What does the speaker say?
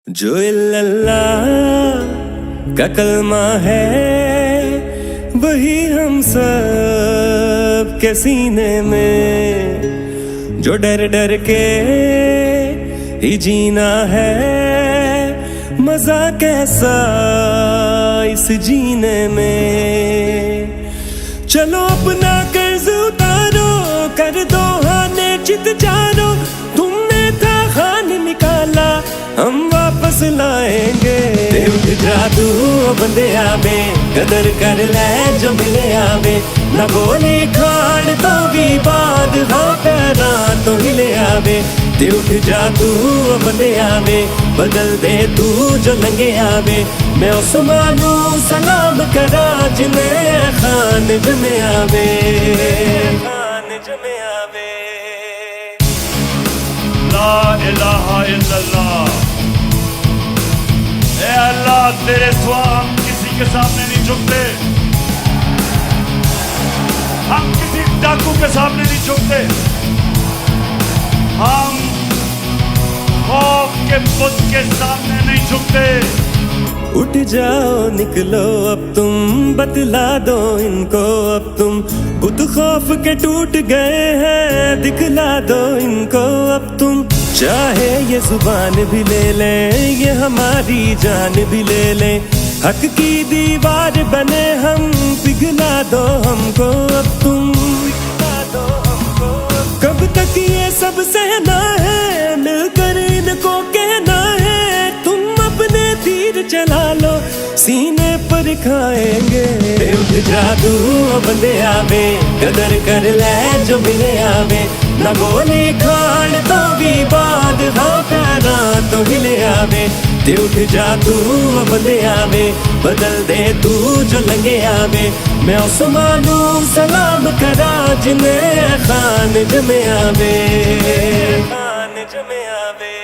जो इल्लल्लाह का कलमा है वही हम सब के सीने में, जो डर डर के ही जीना है, मजा कैसा इस जीने में। चलो अपना कर्ज उतारो, कर दो हाने चित जानो, तुमने था खान निकाला हम वापस लाएंगे। उठ जादू बंदे आवे, कदर कर ले जो मिले आवे, न गोली खान तो भी बाद हाँ पैरा तो हिले आवे। उठ जादू बंदे आवे, बदल दे तू जो लंगे आवे, मैं उस्मानू सलाम करा जिन्हें खान जमे आवे, खान जमे आवे। ला इलाहा इल्लल्लाह। ए अल्लाह तेरे सिवा हम किसी के सामने नहीं झुकते, हम किसी डाकू के सामने नहीं झुकते, हम खौफ के बुत के सामने नहीं झुकते। उठ जाओ निकलो अब तुम, बतला दो इनको अब तुम, बुत खौफ के टूट गए हैं, दिखला दो इनको अब तुम। चाहे ये जुबान भी ले ले, ये हमारी जान भी ले ले, हक की दीवार बने हम, पिघला दो हमको अब तुम, पिघला दो हमको। कब तक ये सब सहना है, मिलकर इनको कहना है, तुम अपने तीर चला लो सीने पर खाएंगे। उठ जादू बंदे आवे, कदर कर ले जो मिले आवे, न गोली खान तो भी बाद हाँ पैरा तो हिले आवे। उठ जादू बंदे आवे, बदल दे तू जो लंगे आवे, मैं उस्मानू सलाम करा जिन्हें खान जमे आवे, खान जमे आवे।